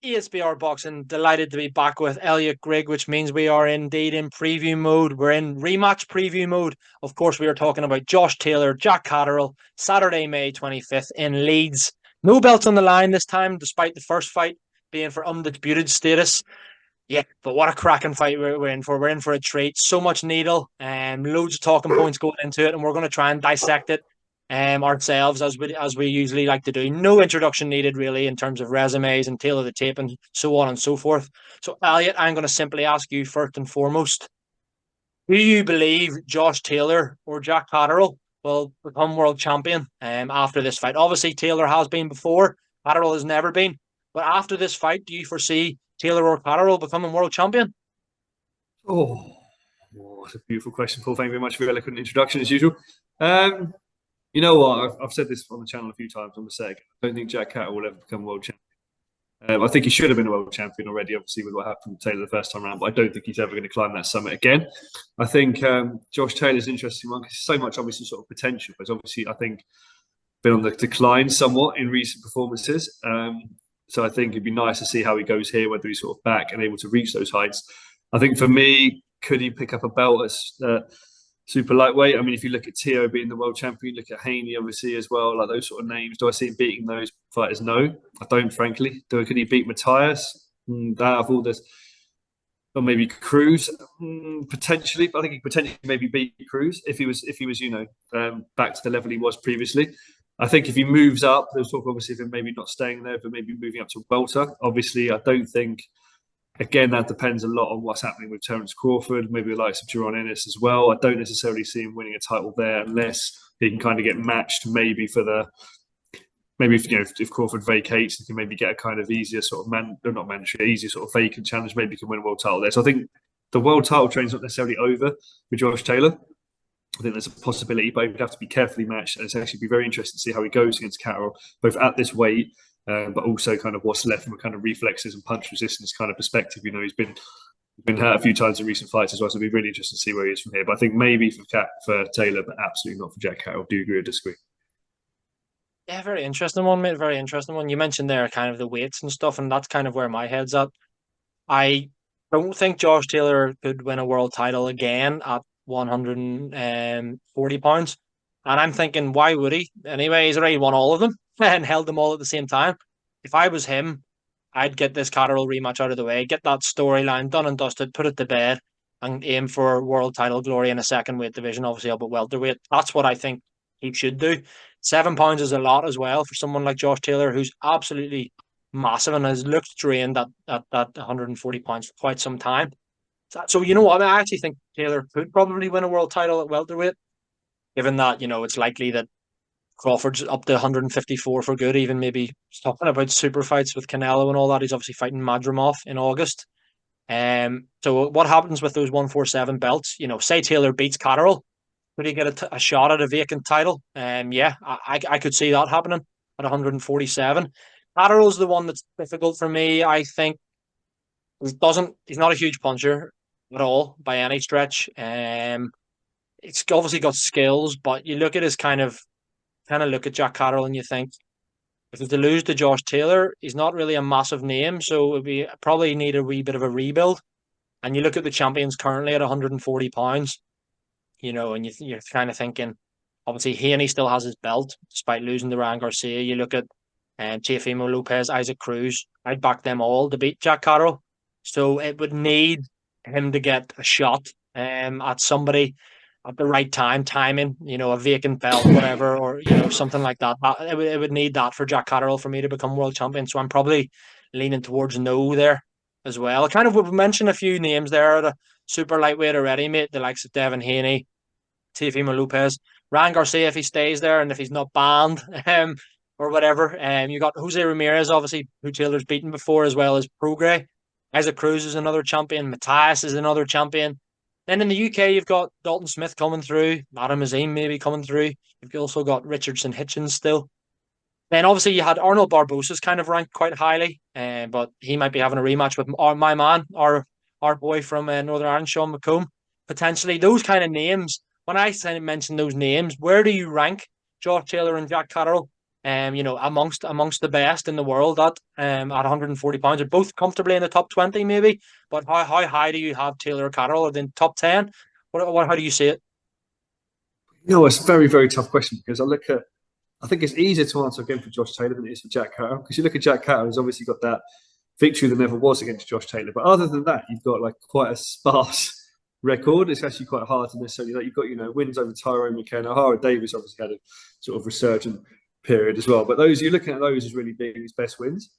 ESBR Boxing, delighted to be back with Elliot Grigg, which means we are indeed in preview mode. We're in rematch preview mode. Of course, we are talking about Josh Taylor, Jack Catterall, Saturday, May 25th in Leeds. No belts on the line this time, despite the first fight being for undisputed status. Yeah, but what a cracking fight we're in for. We're in for a treat. So much needle and loads of talking points going into it, and we're going to try and dissect it ourselves as we usually like to do. No introduction needed really in terms of resumes and tail of the tape and so on and so forth. So Elliot, I'm going to simply ask you first and foremost: do you believe Josh Taylor or Jack Catterall will become world champion after this fight? Obviously, Taylor has been before. Catterall has never been. But after this fight, do you foresee Taylor or Catterall becoming world champion? Oh, that's a beautiful question, Paul. Thank you very much for your eloquent introduction, as usual. Um, you know what? I've said this on the channel a few times. I'm going to say again. I don't think Jack Catterall will ever become world champion. I think he should have been a world champion already, obviously, with what happened to Taylor the first time around, but I don't think he's ever going to climb that summit again. I think Josh Taylor's an interesting one because so much, obviously, sort of potential, but obviously, I think, been on the decline somewhat in recent performances. So I think it'd be nice to see how he goes here, whether he's sort of back and able to reach those heights. I think for me, could he pick up a belt as super lightweight? I mean, if you look at Tio being the world champion, look at Haney obviously as well, like those sort of names. Do I see him beating those fighters? No, I don't, frankly. Could he beat Matthias? Out of all this, or maybe Cruz potentially. I think he potentially maybe beat Cruz if he was back to the level he was previously. I think if he moves up, there's talk obviously of him maybe not staying there, but maybe moving up to welter. Obviously, I don't think. Again, that depends a lot on what's happening with Terence Crawford, maybe the likes of Jaron Ennis as well. I don't necessarily see him winning a title there unless he can kind of get matched maybe for the maybe if Crawford vacates, he can maybe get a kind of easier sort of not mandatory, easier sort of vacant challenge. Maybe he can win a world title there. So I think the world title train's not necessarily over with Josh Taylor. I think there's a possibility, but he would have to be carefully matched, and it's actually be very interesting to see how he goes against Catterall, both at this weight, but also kind of what's left from a kind of reflexes and punch resistance kind of perspective. You know, he's been hurt a few times in recent fights as well, so it'll be really interesting to see where he is from here. But I think maybe for Taylor, but absolutely not for Jack Catterall. Do you agree or disagree? Yeah, very interesting one, mate. Very interesting one. You mentioned there kind of the weights and stuff, and that's kind of where my head's at. I don't think Josh Taylor could win a world title again at 140 pounds. And I'm thinking, why would he? Anyway, he's already won all of them and held them all at the same time. If I was him, I'd get this Catterall rematch out of the way, get that storyline done and dusted, put it to bed, and aim for world title glory in a second weight division, obviously up at welterweight. That's what I think he should do. £7 is a lot as well for someone like Josh Taylor, who's absolutely massive and has looked drained at that 140 pounds for quite some time. So you know what? I actually think Taylor could probably win a world title at welterweight, given that it's likely that Crawford's up to 154 for good. Even maybe talking about super fights with Canelo and all that. He's obviously fighting Madrimov in August. So what happens with those 147 belts? Say Taylor beats Catterall, could he get a shot at a vacant title? Yeah, I could see that happening at 147. Catterall's the one that's difficult for me. I think he's not a huge puncher at all by any stretch. It's obviously got skills, but you look at his kind of look at Jack Catterall and you think if he's to lose to Josh Taylor, he's not really a massive name, so we probably need a wee bit of a rebuild. And you look at the champions currently at 140 pounds, and you're kind of thinking, obviously Haney still has his belt despite losing to Ryan Garcia. You look at Teofimo Lopez, Isaac Cruz. I'd back them all to beat Jack Catterall. So it would need him to get a shot at somebody at the right timing, a vacant belt, whatever, or something like that. It would need that for Jack Catterall for me to become world champion. So I'm probably leaning towards no there as well. I kind of would mention a few names there at a super lightweight already, mate. The likes of Devin Haney, Teofimo Lopez, Ryan Garcia if he stays there and if he's not banned, or whatever. You got Jose Ramirez, obviously, who Taylor's beaten before, as well as Prograis. Isaac Cruz is another champion. Matthias is another champion. Then in the UK, you've got Dalton Smith coming through, Adam Azim maybe coming through. You've also got Richardson Hitchens still. Then obviously you had Arnold Barbosa's kind of ranked quite highly, but he might be having a rematch with my man, our boy from Northern Ireland, Sean McComb. Potentially those kind of names. When I mention those names, where do you rank Josh Taylor and Jack Catterall amongst the best in the world at 140 pounds. They're both comfortably in the top 20, maybe. But how high do you have Taylor or Catterall? Are they in top 10? How do you see it? It's a very, very tough question because I think it's easier to answer again for Josh Taylor than it is for Jack Catterall. Because you look at Jack Catterall, he's obviously got that victory that never was against Josh Taylor. But other than that, you've got like quite a sparse record. It's actually quite hard to necessarily like you've got wins over Tyrone McKenna. Hara Davis obviously had a sort of resurgent period as well. But those you're looking at those as really being his best wins.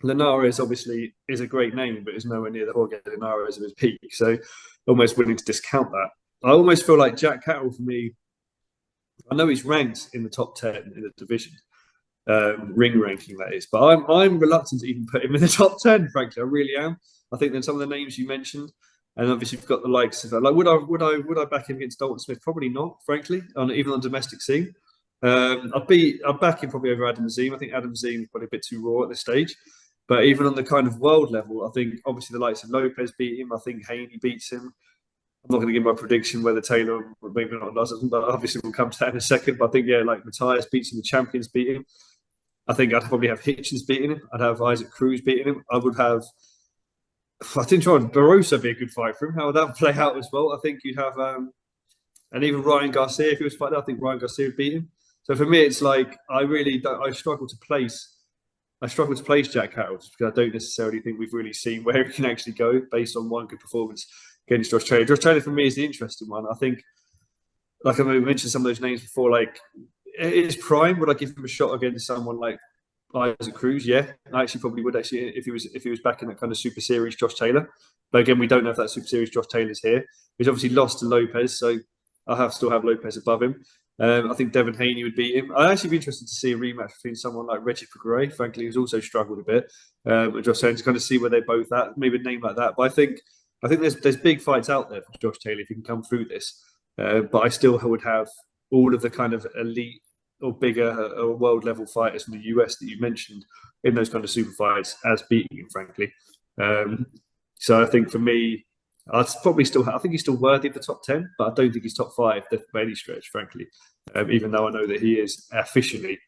Linares obviously is a great name, but is nowhere near the Jorge Linares of his peak. So almost willing to discount that. I almost feel like Jack Catterall for me. I know he's ranked in the top 10 in the division, ring ranking that is, but I'm reluctant to even put him in the top 10. Frankly, I really am. I think then some of the names you mentioned, and obviously you've got the likes of like would I back him against Dalton Smith? Probably not, frankly, even on domestic scene. I'd back him probably over Adam Ziem. I think Adam Ziem is probably a bit too raw at this stage. But even on the kind of world level, I think obviously the likes of Lopez beat him. I think Haney beats him. I'm not going to give my prediction whether Taylor maybe not doesn't, but obviously we'll come to that in a second. But I think like Matthias beats him, the champions beat him. I think I'd probably have Hitchens beating him. I'd have Isaac Cruz beating him. I think Barroso would be a good fight for him. How would that play out as well? I think you'd have, and even Ryan Garcia, if he was fighting, I think Ryan Garcia would beat him. So for me, it's like I struggle to place Jack Catterall because I don't necessarily think we've really seen where he can actually go based on one good performance against Josh Taylor. Josh Taylor for me is the interesting one. I think, like I mentioned some of those names before, like it is prime. Would I give him a shot against someone like Isaac Cruz? Yeah, I actually probably would actually if he was back in that kind of Super Series Josh Taylor. But again, we don't know if that Super Series Josh Taylor's here. He's obviously lost to Lopez, so I still have Lopez above him. I think Devin Haney would beat him. I'd actually be interested to see a rematch between someone like Reggie Figueroa, frankly, who's also struggled a bit. And Josh Taylor to kind of see where they're both at, maybe a name like that. But I think there's big fights out there for Josh Taylor if he can come through this. But I still would have all of the kind of elite or bigger or world level fighters from the US that you mentioned in those kind of super fights as beating him, frankly. So I think for me, I think he's still worthy of the top 10, but I don't think he's top 5 by any stretch, frankly. Even though I know that he is officially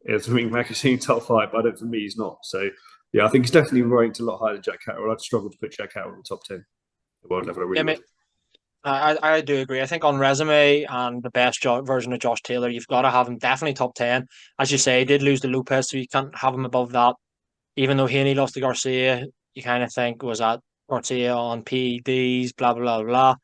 in the Ring Magazine top 5, but for me, he's not. So yeah, I think he's definitely ranked a lot higher than Jack Catterall. I'd struggle to put Jack Catterall in the top 10 at the world level. I do agree. I think on resume and the best version of Josh Taylor, you've got to have him definitely top 10. As you say, he did lose to Lopez, so you can't have him above that. Even though Haney lost to Garcia, you kind of think was that Garcia on PEDs, blah, blah, blah.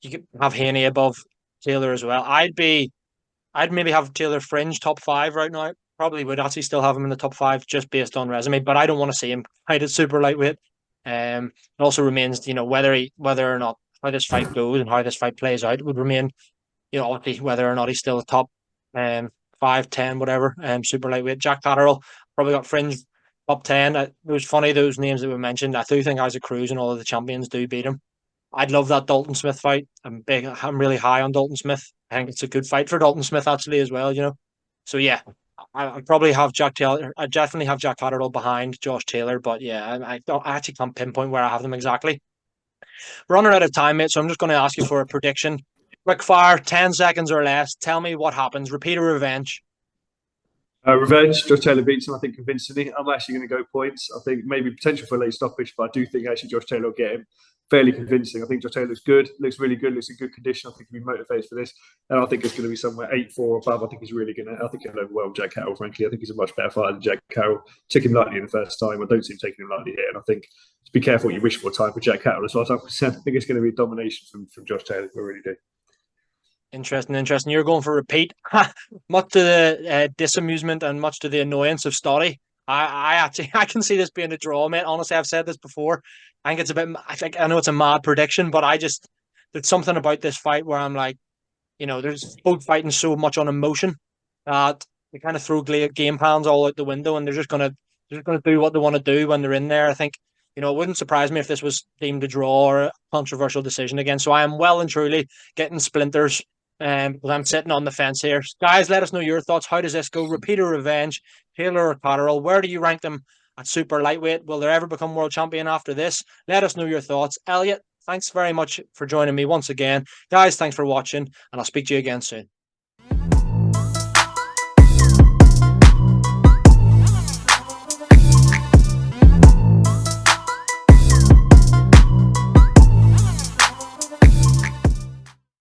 You could have Haney above Taylor as well. I'd maybe have Taylor fringe top 5 right now. Probably would actually still have him in the top 5 just based on resume, but I don't want to see him fight at super lightweight. It also remains, whether or not how this fight goes and how this fight plays out would remain, obviously whether or not he's still a top 5, 10, whatever, super lightweight. Jack Catterall probably got fringe top 10. It was funny, those names that were mentioned. I do think Isaac Cruz and all of the champions do beat him. I'd love that Dalton Smith fight. I'm really high on Dalton Smith. I think it's a good fight for Dalton Smith actually as well, So yeah, I'd probably have Jack Taylor. I definitely have Jack Catterall behind Josh Taylor, but yeah, I actually can't pinpoint where I have them exactly. We're running out of time, mate, so I'm just going to ask you for a prediction. Quick fire, 10 seconds or less. Tell me what happens. Repeat or revenge? Revenge. Josh Taylor beats him, I think, convincingly. I'm actually going to go points. I think maybe potential for a late stoppage, but I do think actually Josh Taylor will get him fairly convincing. I think Josh Taylor looks good, looks really good, looks in good condition. I think he'll be motivated for this. And I think it's going to be somewhere 8-4 or above. I think he's he'll overwhelm Jack Catterall, frankly. I think he's a much better fighter than Jack Catterall. Took him lightly in the first time. I don't see him taking him lightly here. And I think to be careful what you wish for time for Jack Catterall as far as I'm concerned. I think it's going to be a domination from Josh Taylor. I really do. Interesting. You're going for repeat. Much to the disamusement and much to the annoyance of Stoddy. I can see this being a draw, mate. Honestly, I've said this before. I know it's a mad prediction, but there's something about this fight where I'm like, there's both fighting so much on emotion that they kind of throw game plans all out the window, and they're just gonna do what they want to do when they're in there. I think, it wouldn't surprise me if this was deemed a draw or a controversial decision again. So I am well and truly getting splinters. Because I'm sitting on the fence here. Guys, let us know your thoughts. How does this go? Repeat or revenge? Taylor or Catterall? Where do you rank them at super lightweight? Will there ever become world champion after this? Let us know your thoughts. Elliot, thanks very much for joining me once again. Guys, thanks for watching, and I'll speak to you again soon.